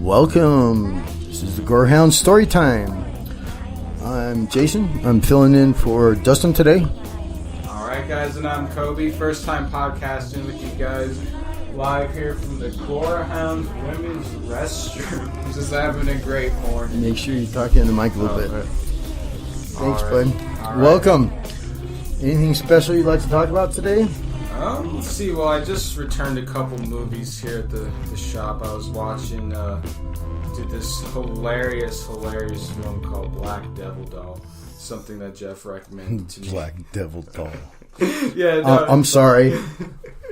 Welcome. This is the Gorehounds story time. I'm Jason. I'm filling in for Dustin today. Alright guys, and I'm Koby. First time podcasting with you guys live here from the Gorehounds women's restroom. Just having a great morning. Make sure you talk in the mic a little bit. Thanks, bud. Right. Welcome. Anything special you'd like to talk about today? Let's see. Well, I just returned a couple movies here at the shop. I was watching this hilarious film called Black Devil Doll. Something that Jeff recommended to me. Black Devil Doll. Yeah, no. I'm sorry.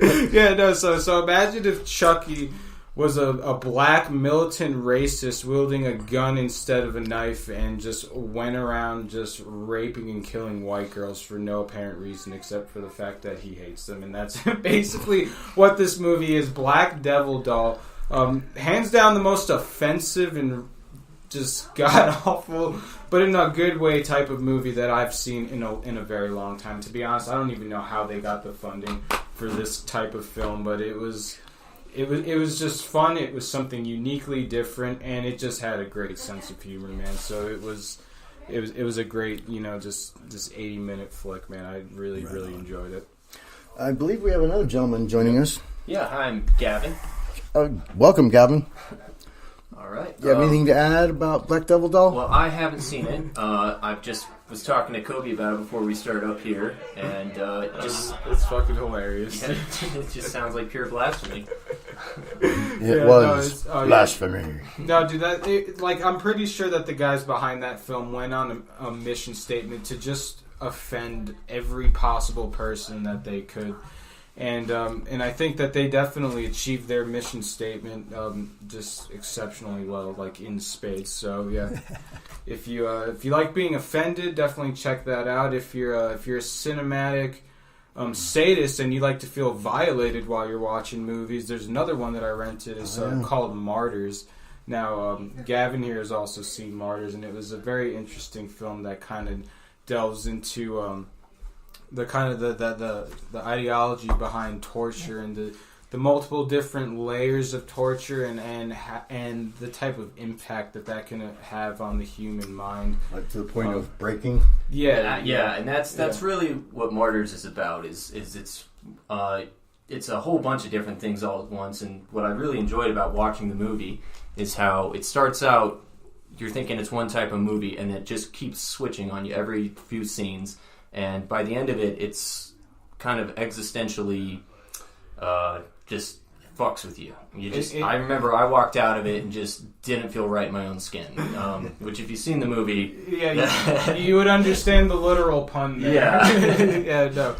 Yeah, no. So imagine if Chucky was a black militant racist wielding a gun instead of a knife and just went around just raping and killing white girls for no apparent reason except for the fact that he hates them. And that's basically what this movie is. Black Devil Doll. Hands down the most offensive and just god-awful, but in a good way type of movie that I've seen in a very long time. To be honest, I don't even know how they got the funding for this type of film, but it was just fun. It was something uniquely different, and it just had a great sense of humor, man. So it was a great, just 80-minute flick, man. I really enjoyed it. I believe we have another gentleman joining us. Yeah, hi, I'm Gavin. Welcome, Gavin. All right. You have anything to add about Black Devil Doll? Well, I haven't seen it. I just was talking to Koby about it before we started up here, and it's fucking hilarious. It just sounds like pure blasphemy. It was blasphemy. No, dude, I'm pretty sure that the guys behind that film went on a mission statement to just offend every possible person that they could. And I think that they definitely achieved their mission statement just exceptionally well, like in spades. So yeah, if you like being offended, definitely check that out. If you're a cinematic sadist and you like to feel violated while you're watching movies, there's another one that I rented. It's called Martyrs. Now Gavin here has also seen Martyrs, and it was a very interesting film that kind of delves into the ideology behind torture and the multiple different layers of torture and the type of impact that can have on the human mind, like to the point of breaking. Yeah, and that's really what Martyrs is about. Is it's a whole bunch of different things all at once. And what I really enjoyed about watching the movie is how it starts out. You're thinking it's one type of movie, and it just keeps switching on you every few scenes. And by the end of it, it's kind of existentially just fucks with you. I remember I walked out of it and just didn't feel right in my own skin. Which, if you've seen the movie, you would understand the literal pun there. Yeah, yeah,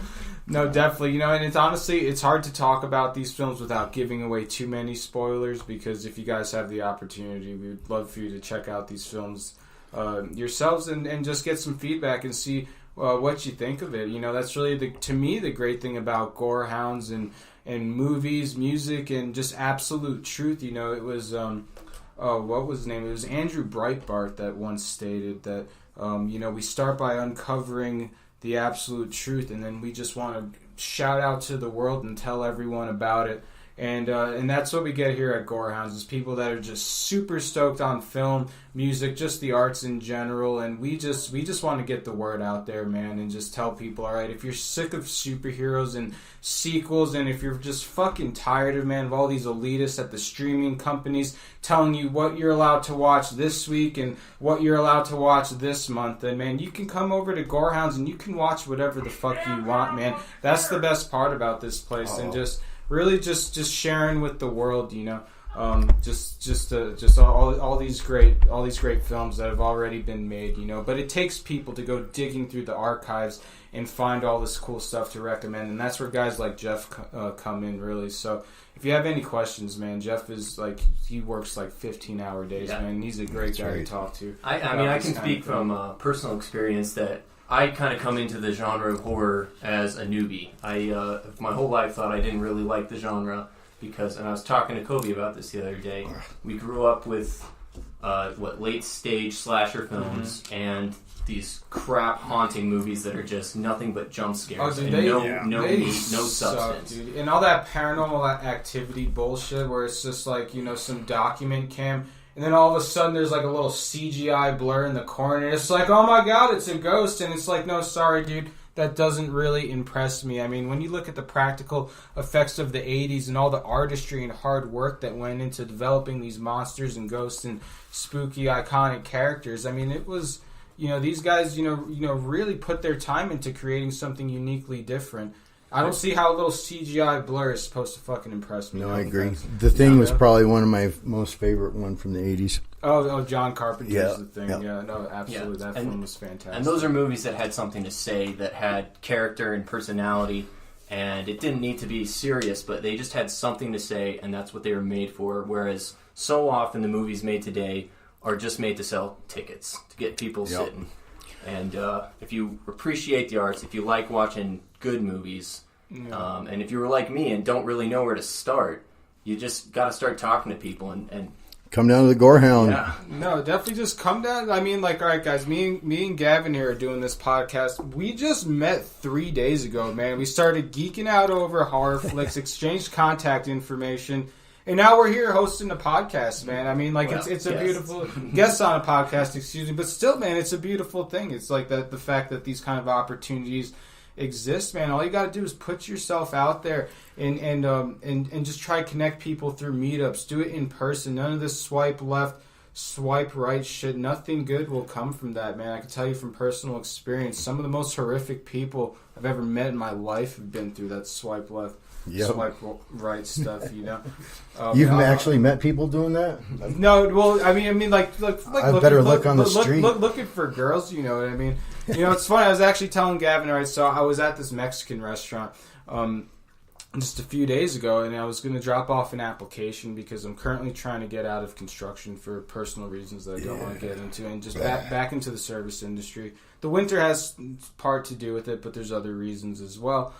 no, definitely. And it's hard to talk about these films without giving away too many spoilers. Because if you guys have the opportunity, we would love for you to check out these films yourselves and just get some feedback and see what you think of it. That's really to me the great thing about Gorehounds and movies, music, and just absolute truth. It was what was his name? It was Andrew Breitbart that once stated that we start by uncovering the absolute truth, and then we just want to shout out to the world and tell everyone about it. And that's what we get here at Gorehounds, is people that are just super stoked on film, music, just the arts in general, and we just want to get the word out there, man, and just tell people, all right, if you're sick of superheroes and sequels, and if you're just fucking tired of all these elitists at the streaming companies telling you what you're allowed to watch this week and what you're allowed to watch this month, then, man, you can come over to Gorehounds and you can watch whatever the fuck you want, man. That's the best part about this place, and just really just sharing with the world, just all these great films that have already been made, but it takes people to go digging through the archives and find all this cool stuff to recommend, and that's where guys like Jeff come in, really. So if you have any questions, man, Jeff is he works 15-hour days, man. He's a great guy to talk to. I can speak from personal experience that I kind of come into the genre of horror as a newbie. I my whole life thought I didn't really like the genre because, and I was talking to Koby about this the other day, we grew up with late stage slasher films and these crap haunting movies that are just nothing but jump scares and no substance. Dude. And all that paranormal activity bullshit where it's just some document cam and then all of a sudden there's like a little CGI blur in the corner, and it's like, oh my god, it's a ghost, and it's like, no, sorry, dude. That doesn't really impress me. I mean, when you look at the practical effects of the 80s and all the artistry and hard work that went into developing these monsters and ghosts and spooky, iconic characters, I mean, it was, these guys, really put their time into creating something uniquely different. I don't see how a little CGI blur is supposed to fucking impress me. No, I agree. The Thing was probably one of my most favorite one from the 80s. Oh, John Carpenter's The Thing. Yeah. Yeah, no, absolutely. Yeah. That film was fantastic. And those are movies that had something to say, that had character and personality, and it didn't need to be serious, but they just had something to say, and that's what they were made for. Whereas so often the movies made today are just made to sell tickets, to get people sitting. And if you appreciate the arts, if you like watching good movies, and if you were like me and don't really know where to start, you just got to start talking to people and come down to the Gorehound. Yeah. No, definitely just come down. I mean, like, all right, guys, me and Gavin here are doing this podcast. We just met 3 days ago, man. We started geeking out over horror flicks, exchanged contact information, and now we're here hosting a podcast, man. I mean, like, it's a beautiful guest on a podcast, excuse me, but still, man, it's a beautiful thing. It's like the fact that these kind of opportunities exist, man. All you got to do is put yourself out there and just try to connect people through meetups. Do it in person. None of this swipe left, swipe right shit. Nothing good will come from that, man. I can tell you from personal experience, some of the most horrific people I've ever met in my life have been through that swipe left, swipe right stuff. You've actually met people doing that? No, well, I mean, like I better look on the street. Looking for girls, you know what I mean? It's funny. I was actually telling Gavin, all right, so I was at this Mexican restaurant just a few days ago, and I was going to drop off an application because I'm currently trying to get out of construction for personal reasons that I don't want to get into, and just back into the service industry. The winter has part to do with it, but there's other reasons as well.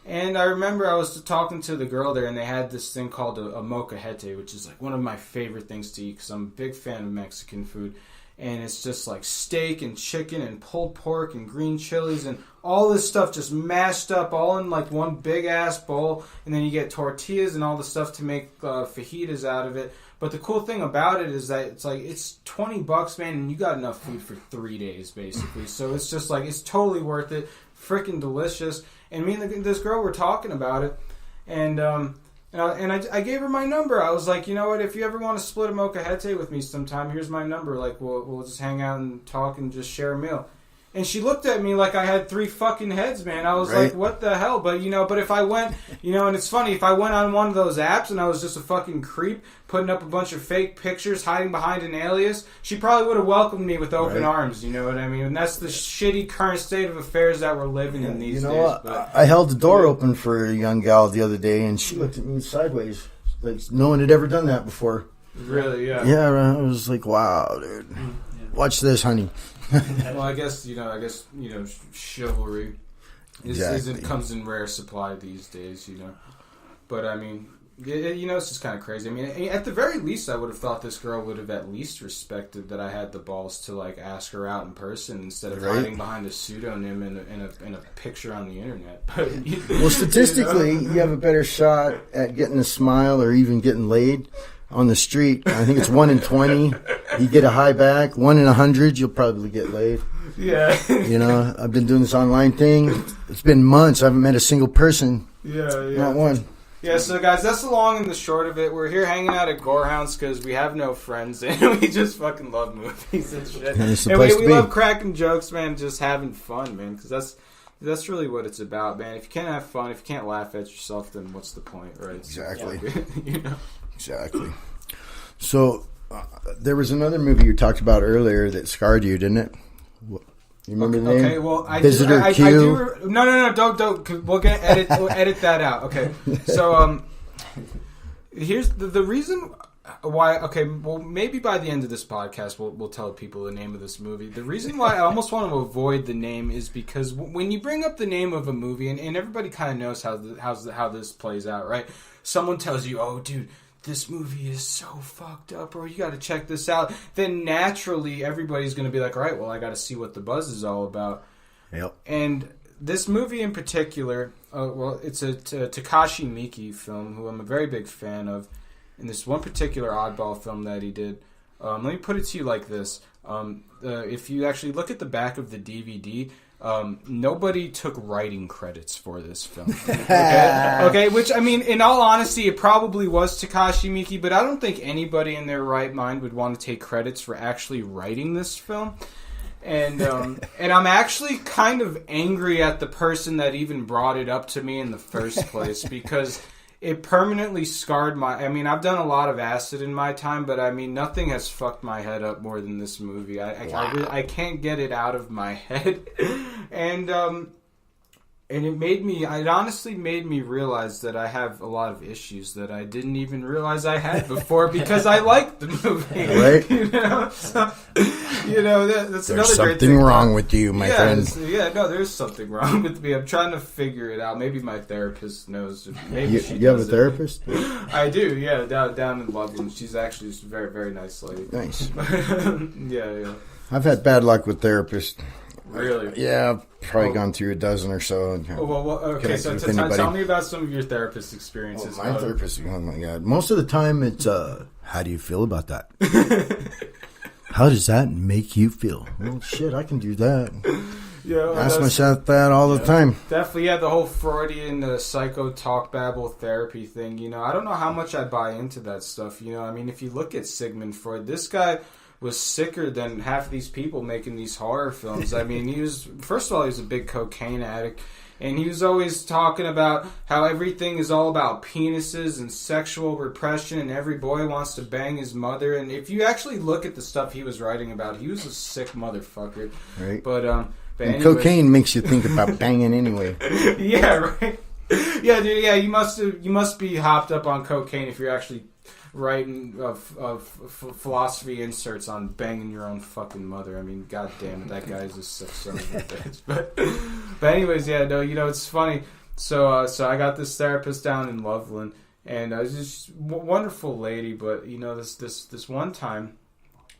And I remember I was talking to the girl there, and they had this thing called a molcajete, which is like one of my favorite things to eat because I'm a big fan of Mexican food. And it's just like steak and chicken and pulled pork and green chilies and all this stuff just mashed up all in like one big ass bowl. And then you get tortillas and all the stuff to make fajitas out of it. But the cool thing about it is that it's $20, man, and you got enough food for 3 days basically. So it's just like, it's totally worth it. Freaking delicious. And me and this girl were talking about it, and I gave her my number. I was like, you know what? If you ever want to split a molcajete with me sometime, here's my number. Like, we'll just hang out and talk and just share a meal. And she looked at me like I had 3 fucking heads, man. I was like, what the hell? But, but if I went, and it's funny, if I went on one of those apps and I was just a fucking creep putting up a bunch of fake pictures, hiding behind an alias, she probably would have welcomed me with open arms, you know what I mean? And that's the shitty current state of affairs that we're living in these days. What? But I held the door open for a young gal the other day, and she looked at me sideways, like no one had ever done that before. Really, yeah. Yeah, I was like, wow, dude. Watch this, honey. Well, I guess chivalry comes in rare supply these days, But I mean, it's just kind of crazy. I mean, at the very least, I would have thought this girl would have at least respected that I had the balls to like ask her out in person instead of hiding behind a pseudonym and a picture on the internet. But, well, statistically, you have a better shot at getting a smile or even getting laid on the street. I think it's 1 in 20. You get a high back. 1 in 100, you'll probably get laid. Yeah. I've been doing this online thing. It's been months. I haven't met a single person. Yeah. Not one. Yeah, so guys, that's the long and the short of it. We're here hanging out at Gorehounds because we have no friends and we just fucking love movies and shit. And we love cracking jokes, man, just having fun, man, because that's really what it's about, man. If you can't have fun, if you can't laugh at yourself, then what's the point, right? Exactly. So, Exactly. So, there was another movie you talked about earlier that scarred you, didn't it? You remember the name? Okay, well, Visitor Q. No, don't. We'll edit that out. Okay, so here's the reason why. Okay, well, maybe by the end of this podcast, we'll tell people the name of this movie. The reason why I almost want to avoid the name is because when you bring up the name of a movie, and everybody kind of knows how this plays out, right? Someone tells you, "Oh, dude, this movie is so fucked up, bro. You got to check this out." Then naturally, everybody's going to be like, all right, well, I got to see what the buzz is all about. Yep. And this movie in particular, it's a Takashi Miike film, who I'm a very big fan of. And this one particular oddball film that he did, Let me put it to you like this. If you actually look at the back of the DVD, nobody took writing credits for this film. Okay, which, I mean, in all honesty, it probably was Takashi Miike, but I don't think anybody in their right mind would want to take credits for actually writing this film. And I'm actually kind of angry at the person that even brought it up to me in the first place, because it permanently scarred my... I mean, I've done a lot of acid in my time, but I mean, nothing has fucked my head up more than this movie. I can't get it out of my head. And it honestly made me realize that I have a lot of issues that I didn't even realize I had before, because I liked the movie. Right? That's another There's great thing. something wrong with you, my friend. There's something wrong with me. I'm trying to figure it out. Maybe my therapist knows. Maybe you have a therapist? I do, yeah, down in Loveland. She's actually just a very, very nice lady. Nice. Yeah. I've had bad luck with therapists. Really? Yeah, I've probably gone through a dozen or so. Okay, so tell me about some of your therapist experiences. My therapist, oh my God. Most of the time it's, how do you feel about that? How does that make you feel? Well, shit, I can do that. Yeah, ask myself that all the time. Definitely, yeah, the whole Freudian psycho talk babble therapy thing. I don't know how much I buy into that stuff. I mean, if you look at Sigmund Freud, this guy was sicker than half of these people making these horror films. I mean, first of all, he was a big cocaine addict, and he was always talking about how everything is all about penises and sexual repression, and every boy wants to bang his mother. And if you actually look at the stuff he was writing about, he was a sick motherfucker. Right. But anyways, cocaine makes you think about banging anyway. Yeah, right. Yeah, dude. Yeah, you must be hopped up on cocaine if you're actually writing philosophy inserts on banging your own fucking mother. I mean, god damn it, that guy's a sick son of a bitch. But anyways, yeah, no, it's funny. So I got this therapist down in Loveland, and I was just wonderful lady. But this one time,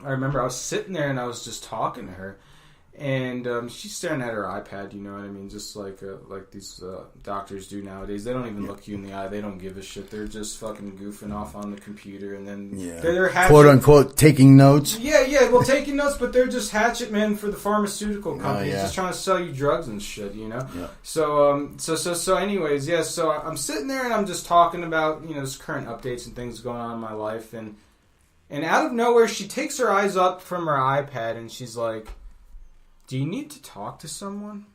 I remember I was sitting there and I was just talking to her. And she's staring at her iPad, you know what I mean? Just like these doctors do nowadays. They don't even look you in the eye. They don't give a shit. They're just fucking goofing off on the computer, and then they're quote unquote taking notes. Yeah. Well, taking notes, but they're just hatchet men for the pharmaceutical companies, just trying to sell you drugs and shit, Yeah. So anyways, yeah. So I'm sitting there and I'm just talking about this current updates and things going on in my life, and out of nowhere she takes her eyes up from her iPad and she's like, "Do you need to talk to someone?"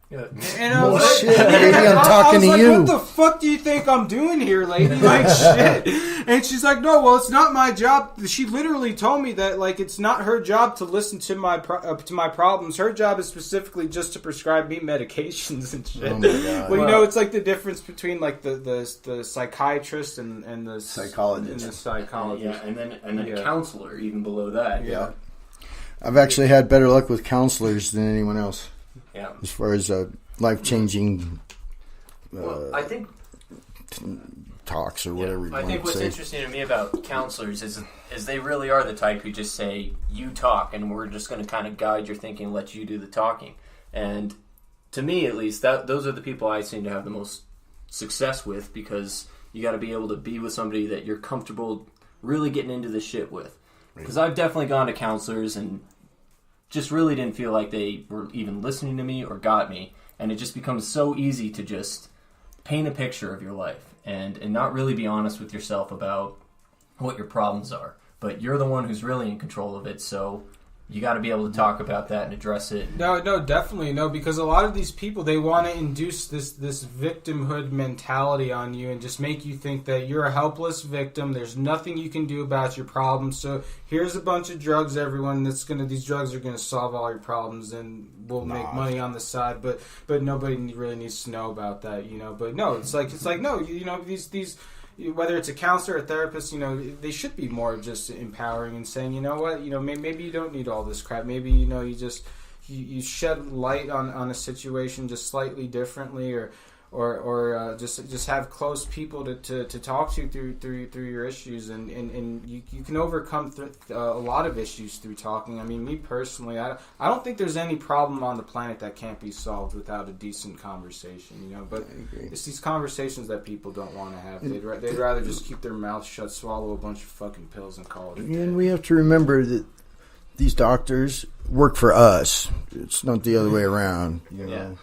Yeah. And I was shit, maybe I'm talking to you. What the fuck do you think I'm doing here, lady? Like, shit. And she's like, "No, well, it's not my job." She literally told me that, like, it's not her job to listen to my problems. Her job is specifically just to prescribe me medications and shit. Oh my God. Well, it's like the difference between like the psychiatrist and the psychologist. Yeah, and then a counselor even below that. Yeah. I've actually had better luck with counselors than anyone else. Yeah. As far as life-changing I think talks or whatever you want to say. I think what's interesting to me about counselors is they really are the type who just say, "You talk, and we're just going to kind of guide your thinking and let you do the talking." And to me, at least, those are the people I seem to have the most success with, because you got to be able to be with somebody that you're comfortable really getting into the shit with. Because I've definitely gone to counselors and just really didn't feel like they were even listening to me or got me. And it just becomes so easy to just paint a picture of your life and not really be honest with yourself about what your problems are. But you're the one who's really in control of it, so you got to be able to talk about that and address it. No, definitely no, because a lot of these people, they want to induce this victimhood mentality on you and just make you think that you're a helpless victim. There's nothing you can do about your problems. So here's a bunch of drugs, everyone. These drugs are gonna solve all your problems, and we'll make money on the side. But nobody really needs to know about that, But no, it's like no, these. Whether it's a counselor or a therapist, they should be more just empowering and saying, you know what, maybe you don't need all this crap. Maybe, you just you shed light on a situation just slightly differently, or just have close people to talk to through your issues, and you can overcome a lot of issues through talking. I mean, me personally, I don't think there's any problem on the planet that can't be solved without a decent conversation, you know. But it's these conversations that people don't want to have. They'd rather just keep their mouth shut, swallow a bunch of fucking pills, and call it a day. And we have to remember that these doctors work for us. It's not the other way around, you know.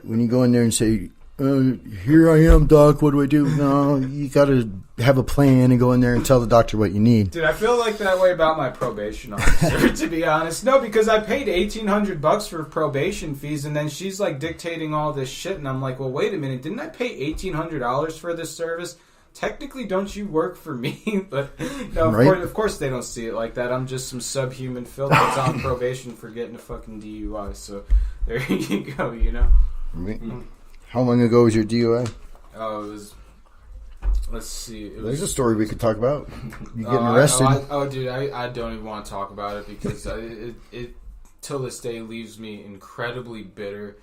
When you go in there and say, here I am, doc, what do I do? No, you got to have a plan and go in there and tell the doctor what you need. Dude, I feel like that way about my probation officer, to be honest. No, because I paid $1,800 for probation fees, and then she's like dictating all this shit, and I'm like, well, wait a minute, didn't I pay $1,800 for this service? Technically, don't you work for me? But no, of course they don't see it like that. I'm just some subhuman filth that's on probation for getting a fucking DUI. So there you go, you know. Right. How long ago was your DUI? Oh, it was. Let's see. There's a story we could talk about. You getting arrested? Dude, I don't even want to talk about it because it till this day leaves me incredibly bitter.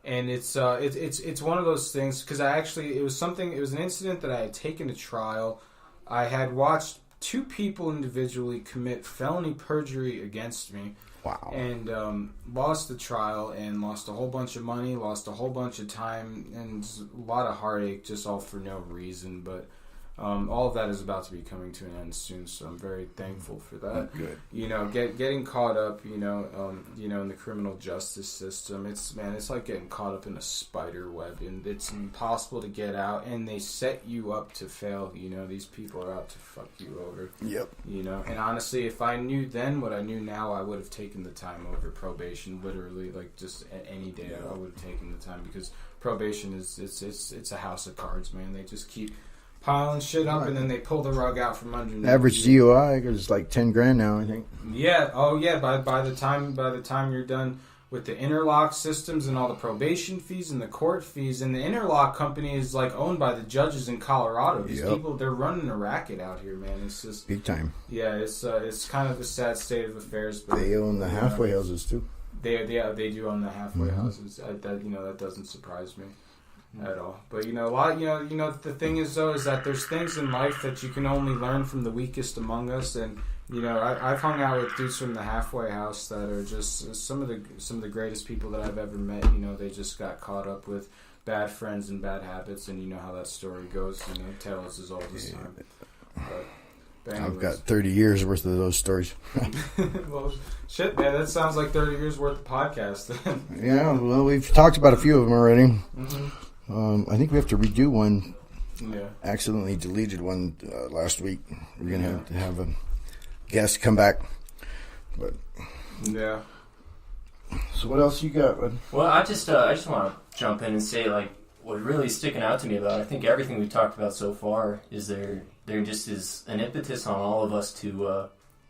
And it's one of those things because it was an incident that I had taken to trial. I had watched two people individually commit felony perjury against me. Wow. And lost the trial and lost a whole bunch of money, lost a whole bunch of time, and a lot of heartache just all for no reason. But all of that is about to be coming to an end soon, so I'm very thankful for that. Good. You know, getting caught up, in the criminal justice system. It's like getting caught up in a spider web, and it's impossible to get out. And they set you up to fail. You know, these people are out to fuck you over. Yep. You know, and honestly, if I knew then what I knew now, I would have taken the time over probation. Literally, like just any day, I would have taken the time because probation it's a house of cards, man. They just keep piling shit up, and then they pull the rug out from underneath. Average DUI is like $10,000 now, I think. Yeah. Oh, yeah. By the time you're done with the interlock systems and all the probation fees and the court fees, and the interlock company is like owned by the judges in Colorado. These people, they're running a racket out here, man. It's just big time. Yeah. It's kind of a sad state of affairs. But they own the halfway houses too. They do own the halfway houses. That doesn't surprise me at all. But the thing is though is that there's things in life that you can only learn from the weakest among us, and I've hung out with dudes from the halfway house that are just some of the greatest people that I've ever met. They just got caught up with bad friends and bad habits, and you know how that story goes. Tales as old as time. But I've got 30 years worth of those stories. Well, shit, man, that sounds like 30 years worth of podcast. Yeah, well, we've talked about a few of them already. Mm-hmm. I think we have to redo one. Yeah. Accidentally deleted one last week. We're gonna have a guest come back. But yeah. So what else you got, bud? Well, I just want to jump in and say, like, what really is sticking out to me about, I think everything we've talked about so far is there just is an impetus on all of us to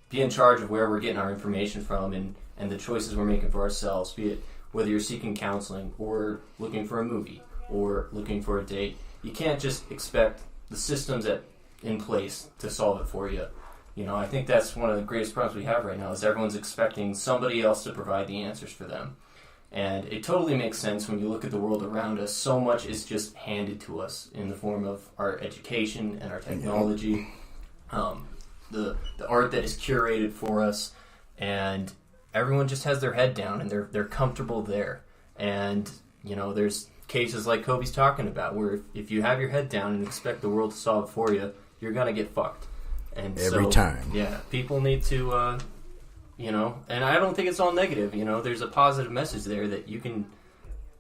be in charge of where we're getting our information from and the choices we're making for ourselves, be it whether you're seeking counseling or looking for a movie or looking for a date. You can't just expect the systems in place to solve it for you. I think that's one of the greatest problems we have right now is everyone's expecting somebody else to provide the answers for them. And it totally makes sense when you look at the world around us. So much is just handed to us in the form of our education and our technology, the art that is curated for us, and everyone just has their head down and they're comfortable there. And there's cases like Koby's talking about where if you have your head down and expect the world to solve it for you, you're gonna get fucked. And every time. Yeah, people need to. And I don't think it's all negative. There's a positive message there that you can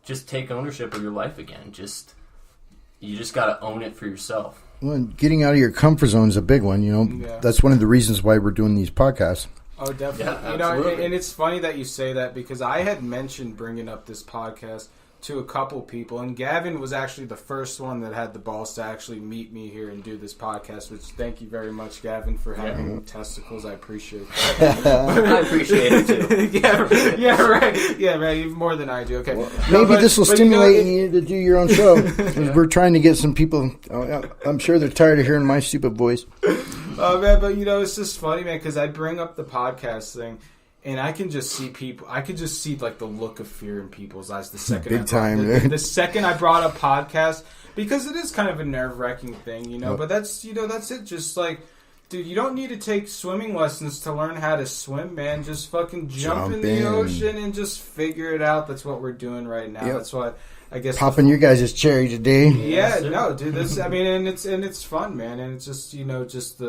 just take ownership of your life again. You just got to own it for yourself. Well, getting out of your comfort zone is a big one. That's one of the reasons why we're doing these podcasts. Oh, definitely. Yeah, and it's funny that you say that because I had mentioned bringing up this podcast to a couple people, and Gavin was actually the first one that had the balls to actually meet me here and do this podcast, which thank you very much, Gavin, for having testicles. I appreciate that. I appreciate it too. Yeah, right. Yeah, man, even more than I do. Okay. Well, maybe this will stimulate you to do your own show. We're trying to get some people, I'm sure they're tired of hearing my stupid voice. Oh, man, but it's just funny, man, because I bring up the podcast thing. And I can just see people. I could just see like the look of fear in people's eyes the second. Big time. The second I brought up podcast, because it is kind of a nerve-wracking thing, you know. Yep. But that's it. Just like, dude, you don't need to take swimming lessons to learn how to swim, man. Just fucking jump in the ocean and just figure it out. That's what we're doing right now. Yep. That's why I guess popping you guys' cherry today. Yeah, no, dude. This, I mean, and it's fun, man. And it's just just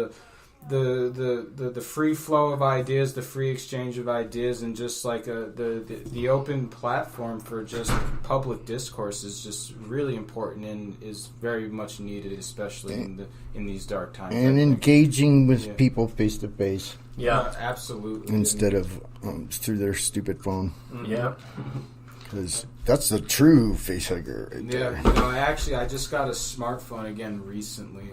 the free flow of ideas, the free exchange of ideas, and just like the open platform for just public discourse is just really important and is very much needed, especially in these dark times. And engaging with people face to face. Yeah, absolutely. Instead of through their stupid phone. Yeah. Because that's the true face hugger. Right there. I just got a smartphone again recently.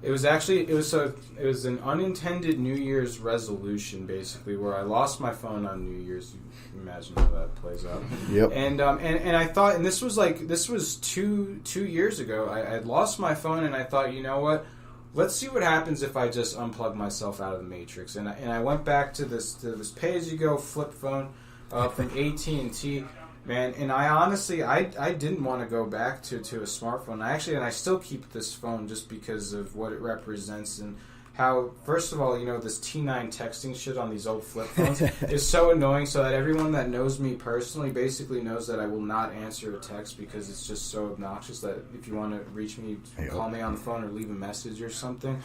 It was an unintended New Year's resolution, basically, where I lost my phone on New Year's. You imagine how that plays out. Yep. And I thought, and this was 2 years ago. I had lost my phone, and I thought, you know what? Let's see what happens if I just unplug myself out of the matrix. And I went back to this pay-as-you-go flip phone. From AT&T, man, and I honestly, I didn't want to go back to a smartphone. I still keep this phone just because of what it represents and how, first of all, this T9 texting shit on these old flip phones is so annoying, so that everyone that knows me personally basically knows that I will not answer a text because it's just so obnoxious that if you want to reach me, call me on the phone or leave a message or something.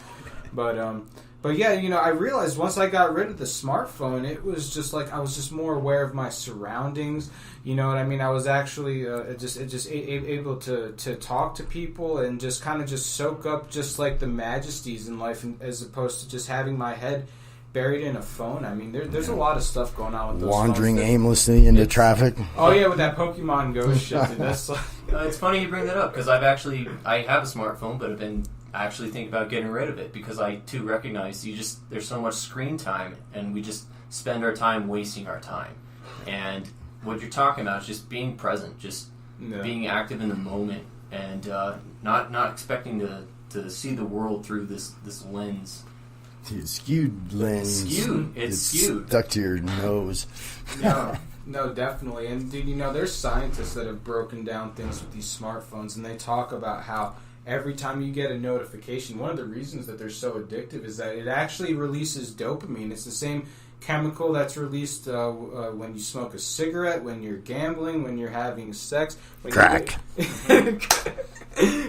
But yeah, I realized once I got rid of the smartphone, it was just like I was just more aware of my surroundings. You know what I mean? I was actually just able to talk to people and just kind of just soak up just like the majesties in life, as opposed to just having my head buried in a phone. I mean, there's a lot of stuff going on with those wandering aimlessly into traffic. Oh yeah, with that Pokemon Go shit. Dude, that's like... It's funny you bring that up because I have a smartphone, but I've been actually thinking about getting rid of it because I too recognize there's so much screen time and we just spend our time wasting our time. And what you're talking about is just being present, just being active in the moment, and not expecting to see the world through this lens. Skewed lens. It's skewed. Stuck to your nose. No, definitely. And dude, there's scientists that have broken down things with these smartphones, and they talk about how every time you get a notification, one of the reasons that they're so addictive is that it actually releases dopamine. It's the same chemical that's released when you smoke a cigarette, when you're gambling, when you're having sex. Crack.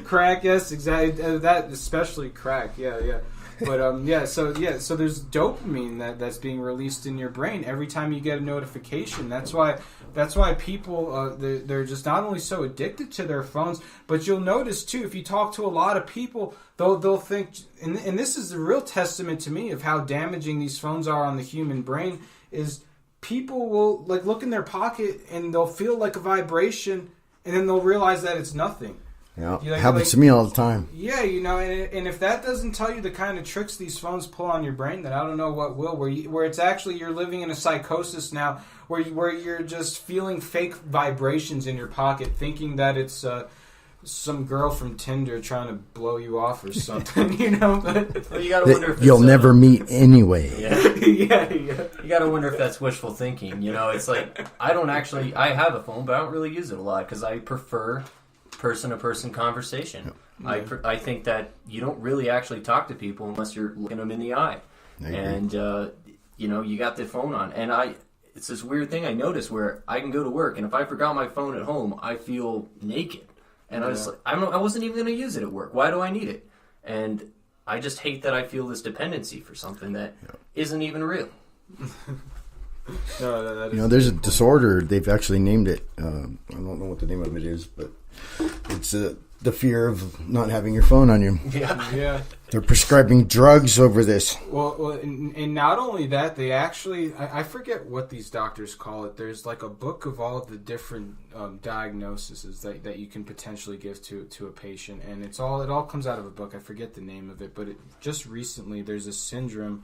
Crack, yes, exactly. That, especially crack, yeah. But so there's dopamine that's being released in your brain every time you get a notification. That's why people they're just not only so addicted to their phones, but you'll notice too, if you talk to a lot of people, they'll think, and this is the real testament to me of how damaging these phones are on the human brain, is people will like look in their pocket and they'll feel like a vibration, and then they'll realize that it's nothing. Yeah, happens to me all the time. Yeah, and if that doesn't tell you the kind of tricks these phones pull on your brain, then I don't know what will. Where it's actually you're living in a psychosis now, where you're just feeling fake vibrations in your pocket, thinking that it's some girl from Tinder trying to blow you off or something. But well, you gotta wonder if you'll never meet anyway. Yeah. You gotta wonder if that's wishful thinking. It's like I have a phone, but I don't really use it a lot because I prefer person-to-person conversation. Yeah. I think that you don't really actually talk to people unless you're looking them in the eye. And you got the phone on, and it's this weird thing I noticed where I can go to work, and if I forgot my phone at home, I feel naked. And I was like, I wasn't even going to use it at work. Why do I need it? And I just hate that I feel this dependency for something that isn't even real. No, there's a disorder. They've actually named it. I don't know what the name of it is, but it's the fear of not having your phone on you. Yeah. They're prescribing drugs over this. Well, and not only that, they actually, I forget what these doctors call it. There's like a book of all of the different diagnoses that you can potentially give to a patient, and it all comes out of a book. I forget the name of it, but just recently there's a syndrome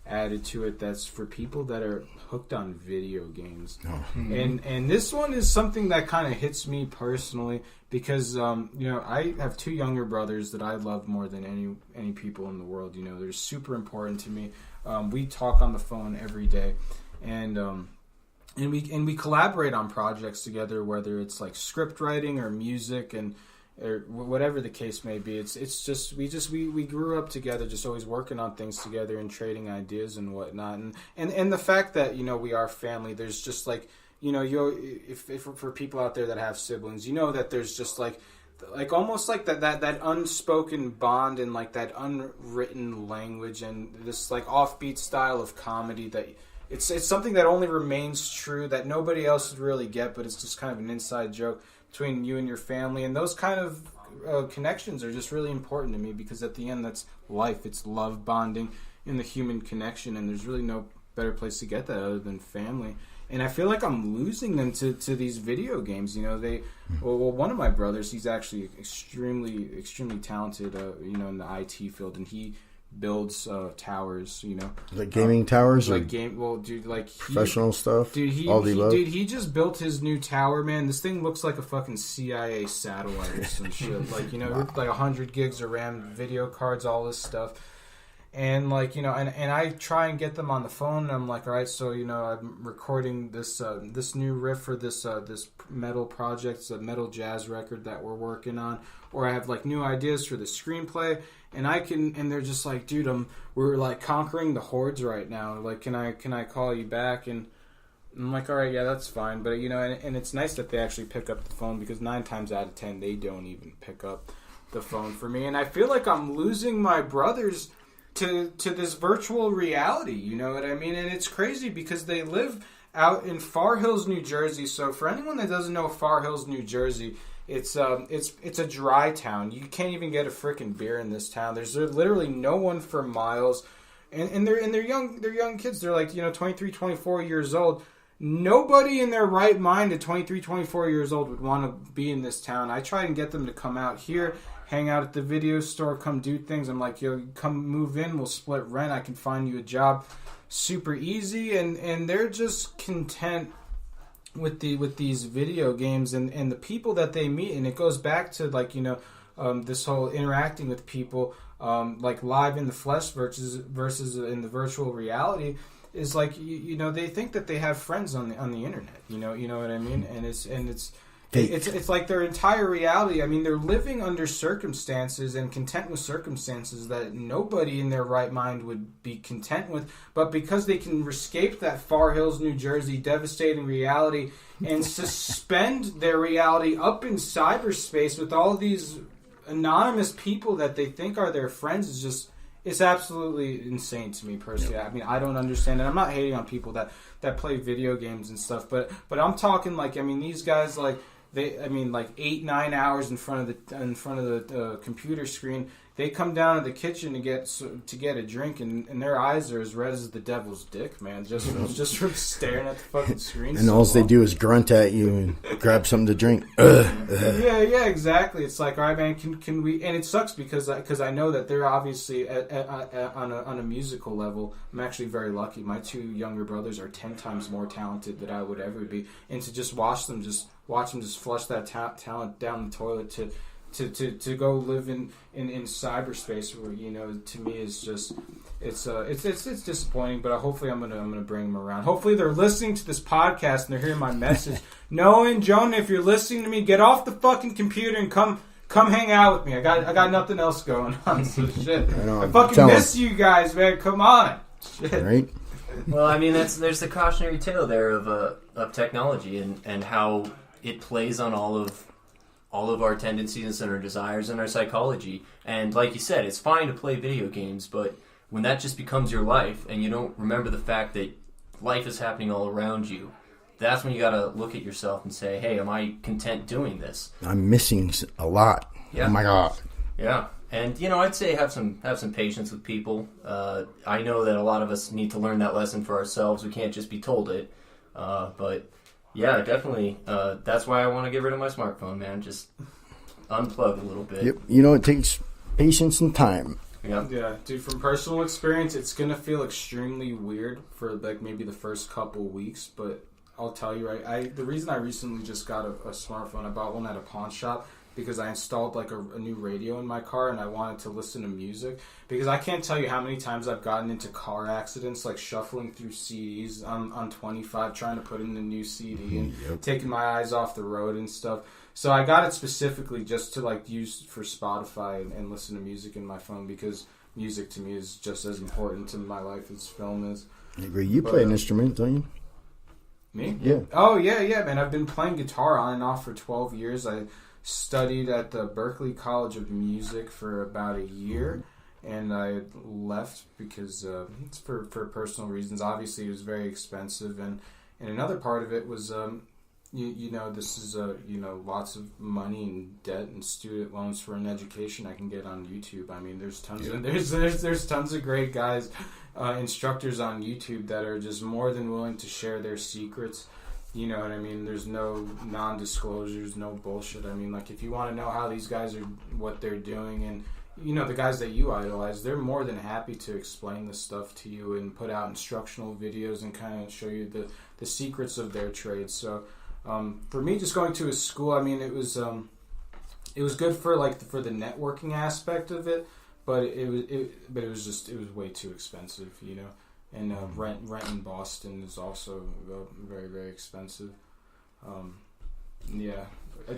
added to it that's for people that are hooked on video games. And this one is something that kind of hits me personally because I have two younger brothers that I love more than any people in the world. They're super important to me. We talk on the phone every day, and we collaborate on projects together, whether it's like script writing or music or whatever the case may be. It's just we grew up together, just always working on things together and trading ideas and whatnot. And the fact that, you know, we are family, there's just like, you know, if for people out there that have siblings, you know that there's just like almost like that unspoken bond and like that unwritten language and this like offbeat style of comedy that it's something that only remains true, that nobody else would really get, but it's just kind of an inside joke between you and your family. And those kind of connections are just really important to me, because at the end, that's life. It's love, bonding, and the human connection, and there's really no better place to get that other than family. And I feel like I'm losing them to these video games. You know, well, one of my brothers, he's actually extremely talented, you know, in the IT field, and he builds towers, you know, like gaming towers, like dude, like professional stuff. Dude, he just built his new tower, man. This thing looks like a fucking CIA satellite or some shit. Like, you know, wow. Like 100 gigs of RAM, video cards, all this stuff. And like, you know, and I try and get them on the phone, and I'm like, all right, so, you know, I'm recording this this new riff for this metal project, it's a metal jazz record that we're working on, or I have like new ideas for the screenplay, and they're just like, dude, we're like conquering the hordes right now. Like, can I call you back? And I'm like, all right, yeah, that's fine. But, you know, and it's nice that they actually pick up the phone, because 9 times out of 10 they don't even pick up the phone for me, and I feel like I'm losing my brothers to this virtual reality, you know what I mean? And it's crazy because they live out in Far Hills, New Jersey. So for anyone that doesn't know Far Hills, New Jersey, it's a dry town. You can't even get a freaking beer in this town. There's literally no one for miles, and they're young kids. They're like, you know, 23, 24 years old. Nobody in their right mind at 23, 24 years old would want to be in this town. I try and get them to come out here, hang out at the video store, come do things. I'm like, yo, come move in, we'll split rent, I can find you a job super easy. And they're just content with these video games and the people that they meet. And it goes back to, like, you know, this whole interacting with people, like live in the flesh versus in the virtual reality, is like, you know, they think that they have friends on the internet, you know what I mean? And it's like their entire reality. I mean, they're living under circumstances and content with circumstances that nobody in their right mind would be content with. But because they can escape that Far Hills, New Jersey devastating reality and suspend their reality up in cyberspace with all these anonymous people that they think are their friends, it's absolutely insane to me personally. Yeah. I mean, I don't understand it. I'm not hating on people that play video games and stuff, but I'm talking like, I mean, these guys, like, like 8-9 hours in front of the computer screen. They come down to the kitchen to get a drink, and their eyes are as red as the devil's dick, man. Just from staring at the fucking screen. And all they do is grunt at you and grab something to drink. Yeah, exactly. It's like, all right, man, can we? And it sucks because I know that they're obviously on a musical level. I'm actually very lucky. My 2 younger brothers are 10 times more talented than I would ever be, and to just watch them flush that talent down the toilet to go live in cyberspace, where, you know, to me is just it's disappointing. But hopefully I'm gonna bring them around. Hopefully they're listening to this podcast and they're hearing my message. Noah and Jonah, if you're listening to me, get off the fucking computer and come hang out with me. I got nothing else going on. So shit, I fucking miss you guys, man. Come on, shit. Right. Well, I mean, there's the cautionary tale there of technology and how it plays on all of our tendencies and our desires and our psychology. And like you said, it's fine to play video games, but when that just becomes your life and you don't remember the fact that life is happening all around you, that's when you got to look at yourself and say, hey, am I content doing this? I'm missing a lot. Yeah. Oh my God. Yeah. And, you know, I'd say have some patience with people. I know that a lot of us need to learn that lesson for ourselves. We can't just be told it. But yeah, definitely. That's why I want to get rid of my smartphone, man. Just unplug a little bit. Yep. You know, it takes patience and time. Yeah, dude, from personal experience, it's going to feel extremely weird for, like, maybe the first couple weeks. But I'll tell you, right, the reason I recently just got a smartphone, I bought one at a pawn shop. because I installed like a new radio in my car and I wanted to listen to music. Because I can't tell you how many times I've gotten into car accidents, like shuffling through CDs on 25, trying to put in a new CD and taking my eyes off the road and stuff. So I got it specifically just to like use for Spotify and listen to music in my phone, because music to me is just as important to my life as film is. I agree. You play an instrument, don't you? Me? Yeah. Oh, yeah, man. I've been playing guitar on and off for 12 years. I studied at the Berklee College of Music for about a year, and I left because it's for personal reasons. Obviously, it was very expensive, and another part of it was, this is, lots of money and debt and student loans for an education I can get on YouTube. I mean, there's tons of there's tons of great guys, instructors on YouTube that are just more than willing to share their secrets. You know what I mean? There's no non-disclosures, no bullshit. I mean, like, if you want to know how these guys are, what they're doing, and, the guys that you idolize, they're more than happy to explain this stuff to you and put out instructional videos and kind of show you the secrets of their trade. So, for me, just going to a school, I mean, it was good for the networking aspect of it, but it was way too expensive, And rent in Boston is also very, very expensive. I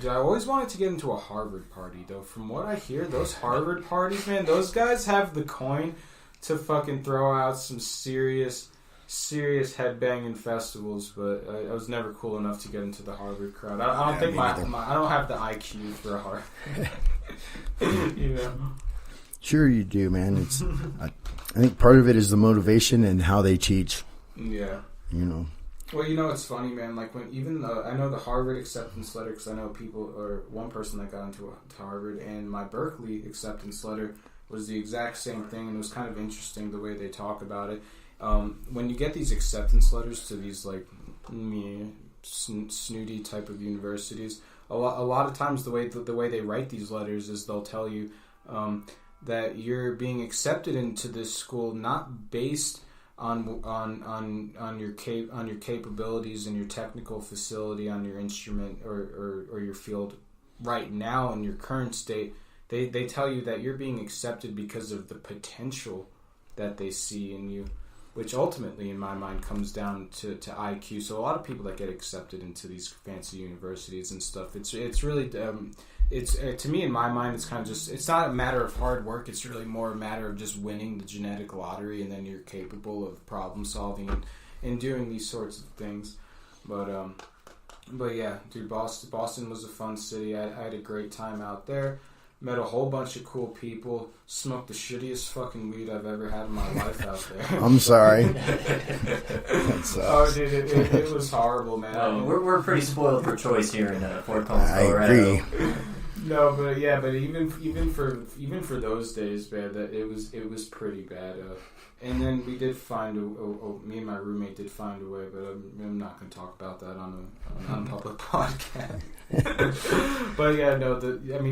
always wanted to get into a Harvard party, though. From what I hear, those Harvard parties, man, those guys have the coin to fucking throw out some serious headbanging festivals. But I was never cool enough to get into the Harvard crowd. I don't think I don't have the IQ for a Harvard. Sure you do, man. It's I think part of it is the motivation and how they teach. Yeah. Well, it's funny, man. Like, when I know the Harvard acceptance letter, because I know people, or one person that got into Harvard, and my Berklee acceptance letter was the exact same thing, and it was kind of interesting the way they talk about it. When you get these acceptance letters to these, like, snooty type of universities, a lot of times the way they write these letters is they'll tell you that you're being accepted into this school not based on your capabilities and your technical facility on your instrument or your field right now in your current state. They tell you that you're being accepted because of the potential that they see in you, which ultimately, in my mind, comes down to IQ. So a lot of people that get accepted into these fancy universities and stuff, it's really to me, in my mind, it's kind of just, it's not a matter of hard work. It's really more a matter of just winning the genetic lottery, and then you're capable of problem solving and doing these sorts of things. But yeah, dude, Boston was a fun city. I had a great time out there. Met a whole bunch of cool people. Smoked the shittiest fucking weed I've ever had in my life out there. I'm sorry. Oh, dude, it was horrible, man. We're pretty spoiled for choice here in Fort Collins, I Colorado. agree. No, but even for those days, man, that it was pretty bad. And then we did find me and my roommate did find a way, but I'm not going to talk about that on a public podcast. But yeah, no,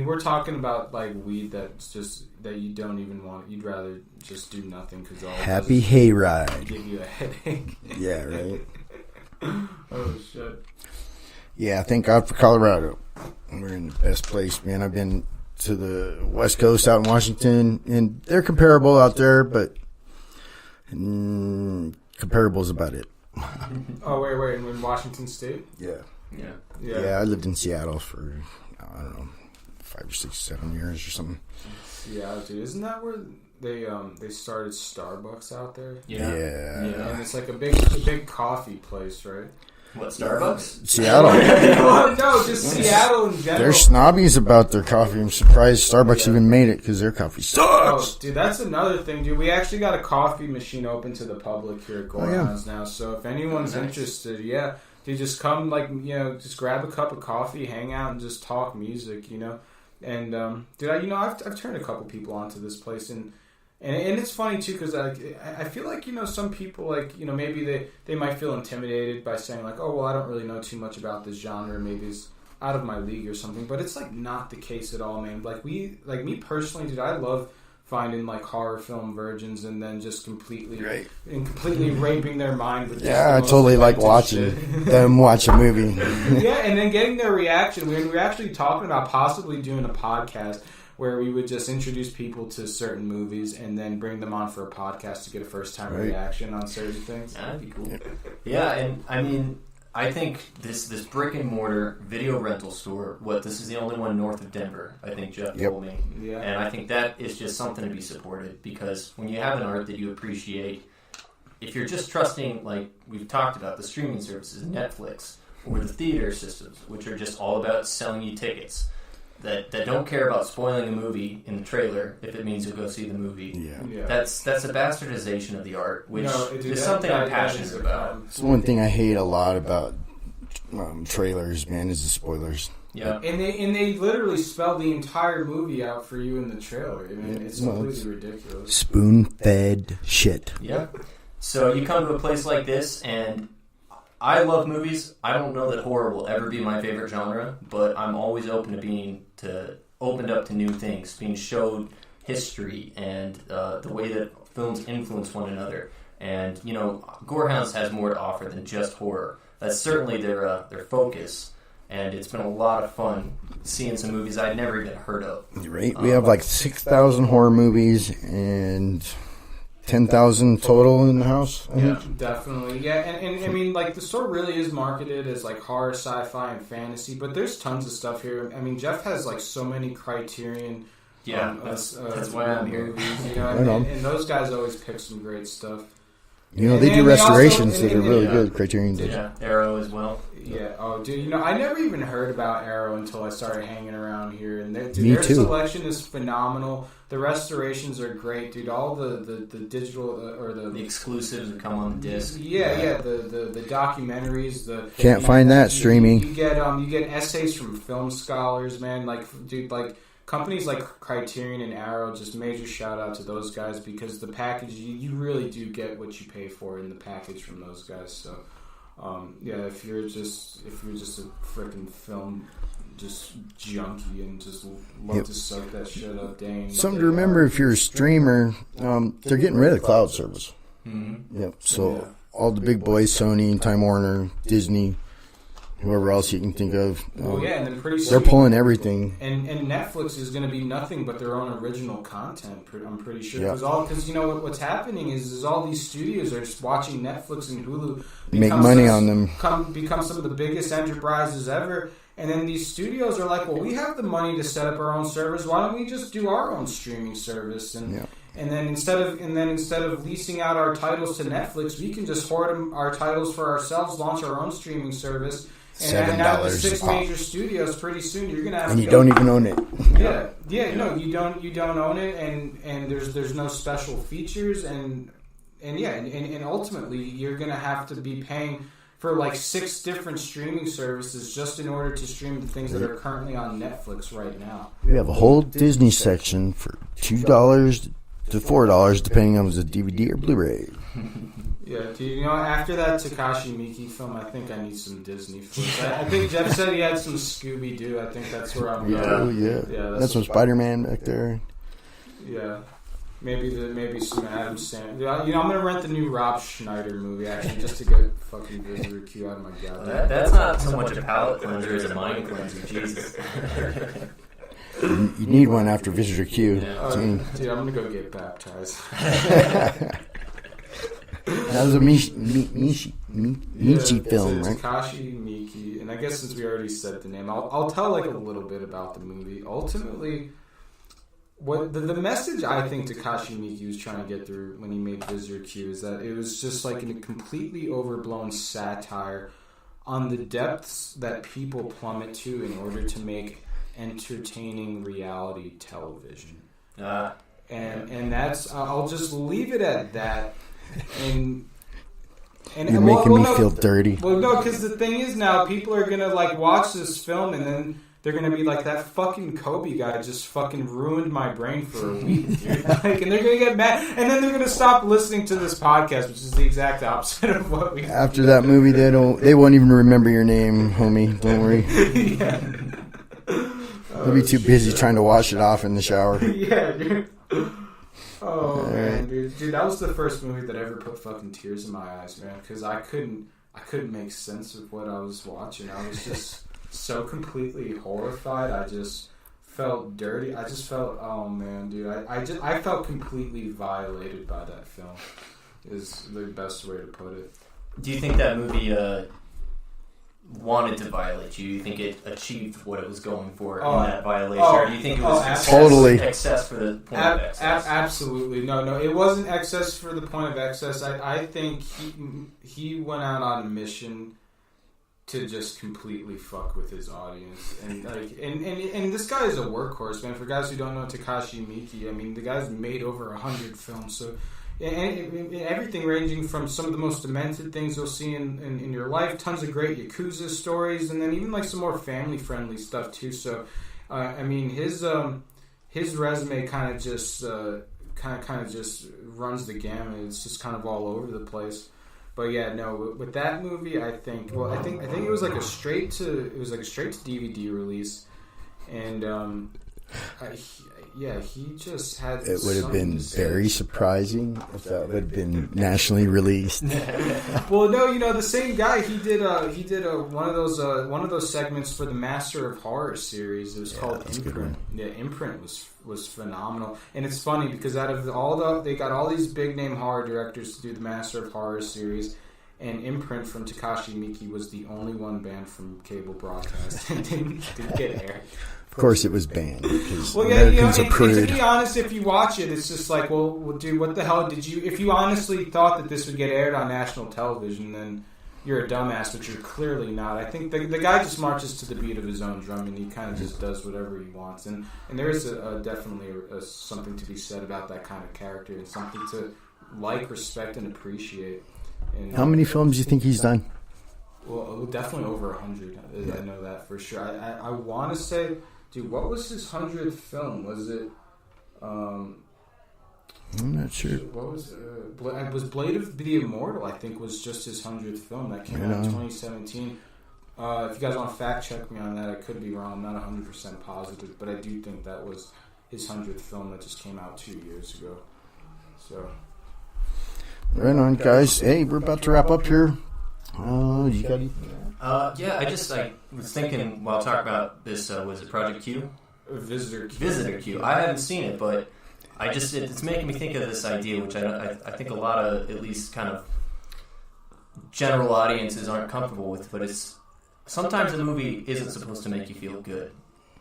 we're talking about like weed that's just that you don't even want. You'd rather just do nothing because all happy hayride give you a headache. Yeah, right. Oh shit. Yeah, thank God for Colorado. We're in the best place, man. I've been to the West Coast out in Washington, and they're comparable out there, but comparable is about it. Oh, wait, in Washington State? Yeah. Yeah, I lived in Seattle for, I don't know, 5 or 6, 7 years or something. Yeah, dude. Isn't that where they started Starbucks out there? Yeah. And it's like a big coffee place, right? What, Starbucks? Seattle. No, just Seattle in general. They're snobbies about their coffee. I'm surprised Starbucks even made it because their coffee sucks. Oh, dude, that's another thing, dude. We actually got a coffee machine open to the public here at Gorehounds now. So if anyone's interested, dude, just come, just grab a cup of coffee, hang out, and just talk music, And dude, I've turned a couple people onto this place, and it's funny too because I feel like some people maybe they might feel intimidated by saying like, oh well, I don't really know too much about this genre, maybe it's out of my league or something, but it's like not the case at all, man. Like me personally, dude, I love finding like horror film virgins and then just completely Right. raping their mind with Yeah, I totally like watching them watch a movie. Yeah, and then getting their reaction. We were actually talking about possibly doing a podcast where we would just introduce people to certain movies and then bring them on for a podcast to get a first-time reaction on certain things. That'd be cool. Yeah, and I mean, I think this brick and mortar video rental store, this is the only one north of Denver, I think Jeff told me. Yeah. And I think that is just something to be supported, because when you have an art that you appreciate, if you're just trusting, like we've talked about, the streaming services, Netflix, or the theater systems, which are just all about selling you tickets, that don't care about spoiling a movie in the trailer if it means you'll go see the movie. Yeah. That's a bastardization of the art, which is something I'm passionate about. It's one thing I hate a lot about trailers, man, is the spoilers. Yeah. And they literally spell the entire movie out for you in the trailer. I mean, it's completely ridiculous. Spoon-fed shit. Yeah. So you come to a place like this, and I love movies. I don't know that horror will ever be my favorite genre, but I'm always open to being opened up to new things, being showed history and the way that films influence one another. And you know, Gorehounds has more to offer than just horror. That's certainly their focus, and it's been a lot of fun seeing some movies I'd never even heard of. Right, we have like 6,000 horror movies and 10,000 total in the house. I think. Definitely. Yeah, and I mean, like, the store really is marketed as like horror, sci-fi, and fantasy, but there's tons of stuff here. I mean, Jeff has like so many Criterion. Yeah, that's why I'm here. Movies, you know, and those guys always pick some great stuff. You know, they do restorations that are really good. Criterion does. Yeah, Arrow as well. Yeah. Oh, dude. You know, I never even heard about Arrow until I started hanging around here, and their too. selection is phenomenal. The restorations are great, dude. All the digital or the exclusives that come on the disc. Yeah. The documentaries. Can't find that streaming. You get essays from film scholars, man. Like, dude, like. Companies like Criterion and Arrow, just major shout out to those guys, because the package, you really do get what you pay for in the package from those guys. So, if you're just a freaking film just junkie and just love to soak that shit up, dang. Something to remember if you're a streamer, they're getting rid of cloud service. Mm-hmm. Yep. So all the big boys, Sony, Time Warner, Disney, whoever else you can think of. And then pretty soon, they're pulling everything. And Netflix is going to be nothing but their own original content, I'm pretty sure. Because you know what's happening is all these studios are just watching Netflix and Hulu make money on them. Become some of the biggest enterprises ever. And then these studios are like, well, we have the money to set up our own service. Why don't we just do our own streaming service? And then instead of leasing out our titles to Netflix, we can just hoard our titles for ourselves, launch our own streaming service. And out of the 6 major studios, pretty soon you're gonna have. And you don't even own it. No, you don't own it, and there's no special features, and ultimately you're gonna have to be paying for like 6 different streaming services just in order to stream the things that are currently on Netflix right now. We have a whole Disney section for $2 to $4, depending on if it's a DVD or Blu-ray. Yeah, dude, you know, after that Takashi Miike film, I think I need some Disney flicks. I think Jeff said he had some Scooby-Doo. I think that's where I'm going. Yeah, that's some Spider-Man back there. Yeah. Maybe some Adam Sandler. You know, I'm going to rent the new Rob Schneider movie, actually, just to get fucking Visitor Q out of my goddamn. That's not so much a palate cleanser as a mind cleanser, Jesus. You need one after Visitor Q. Yeah. Dude, I'm going to go get baptized. That was a Michi film, right? Takashi Miike, and I guess since we already said the name, I'll tell like a little bit about the movie. Ultimately, what the message I think Takashi Miike was trying to get through when he made Visitor Q is that it was just like a completely overblown satire on the depths that people plummet to in order to make entertaining reality television. And that's I'll just leave it at that. And you're making me feel dirty. Well, no, because the thing is now people are gonna like watch this film and then they're gonna be like, that fucking Koby guy just fucking ruined my brain for a week, dude. Like, and they're gonna get mad, and then they're gonna stop listening to this podcast, which is the exact opposite of what we. After that movie, they won't even remember your name, homie. Don't worry. Yeah. They'll be too busy trying to wash it off in the shower. Yeah, dude. dude, that was the first movie that ever put fucking tears in my eyes, man. Because I couldn't make sense of what I was watching. I was just so completely horrified. I just felt dirty. I just felt, oh man, dude. I felt completely violated by that film. Is the best way to put it. Do you think that movie wanted to violate you? Do you think it achieved what it was going for in that violation? Or do you think it was excess for the point of excess? Absolutely. No, it wasn't excess for the point of excess. I think he went out on a mission to just completely fuck with his audience. And and this guy is a workhorse, man. For guys who don't know Takashi Miike, I mean, the guy's made over 100 films, so... And everything ranging from some of the most demented things you'll see in your life, tons of great Yakuza stories, and then even like some more family-friendly stuff too. So, I mean, his resume kind of just runs the gamut. It's just kind of all over the place. But yeah, no, with that movie, I think it was like a straight to DVD release, and he just had. It would have been very surprising if that would have been nationally released. Well, no, the same guy. He did one of those segments for the Master of Horror series. It was called Imprint. Yeah, Imprint was phenomenal, and it's funny because out of they got all these big name horror directors to do the Master of Horror series. And Imprint from Takashi Miike was the only one banned from cable broadcast and didn't get aired. Of course, it was banned because Americans are prude. To be honest, if you watch it, it's just like, well, dude, what the hell did you? If you honestly thought that this would get aired on national television, then you're a dumbass, but you're clearly not. I think the guy just marches to the beat of his own drum, and he kind of just does whatever he wants. And there is definitely something to be said about that kind of character and something to like, respect, and appreciate. And how many films do you think he's done? Well, definitely over 100. I know that for sure. I want to say, dude, what was his 100th film? Was it? I'm not sure. What was it? Was Blade of the Immortal? I think was just his 100th film that came out in 2017. If you guys want to fact check me on that, I could be wrong. I'm not 100% positive, but I do think that was his 100th film that just came out 2 years ago. So. Right on, guys. Hey, we're about to wrap up here. You got anything? I was thinking while talking about this, was it Project Q? Visitor Q. I haven't seen it, but it's making me think of this idea, which I think a lot of, at least kind of general audiences aren't comfortable with, but it's sometimes a movie isn't supposed to make you feel good.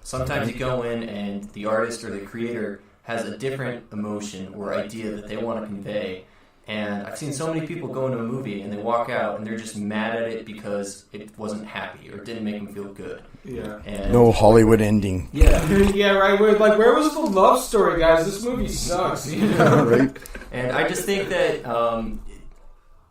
Sometimes you go in and the artist or the creator has a different emotion or idea that they want to convey. And I've seen so many people go into a movie and they walk out and they're just mad at it because it wasn't happy or it didn't make them feel good. Yeah. And no Hollywood ending. Yeah. Yeah, right. Where was the love story, guys? This movie sucks. You know? Right. And I just think that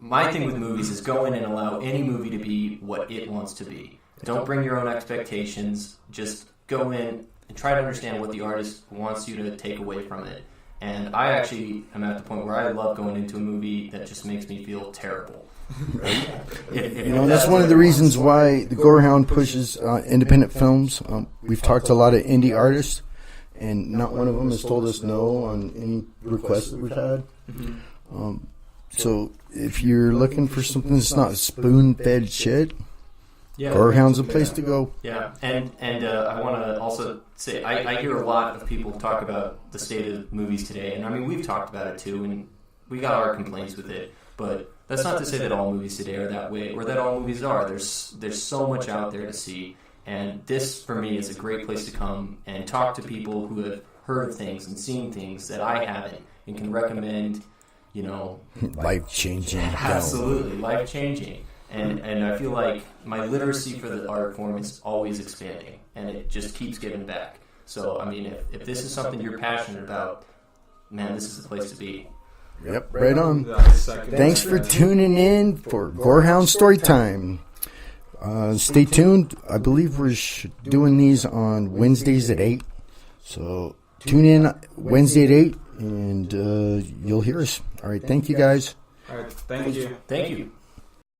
my thing with movies is go in and allow any movie to be what it wants to be. Don't bring your own expectations. Just go in and try to understand what the artist wants you to take away from it. And I actually am at the point where I love going into a movie that just makes me feel terrible. Right? That's one of the reasons why the Gorehound pushes independent films. We've talked to a lot of indie artists, and not one of them has told us no on any requests that we've had. Mm-hmm. So if you're looking for something that's not spoon-fed shit, Gorehound's a place to go. Yeah, and I want to also say I hear a lot of people talk about the state of movies today, and I mean we've talked about it too, and we got our complaints with it, but that's not to say that all movies today are that way, or that all movies are. There's so much out there to see, and this for me is a great place to come and talk to people who have heard things and seen things that I haven't, and can recommend, life-changing. Absolutely, life-changing. And I feel like my literacy for the art form is always expanding, and it just keeps giving back. So, I mean, if this is something you're passionate about, man, this is the place to be. Yep, right on. Thanks for tuning in for Gorehound Storytime. Stay tuned. I believe we're doing these on Wednesdays at 8. So tune in Wednesday at 8, and you'll hear us. All right, thank you, guys. All right, thank you. Thank you.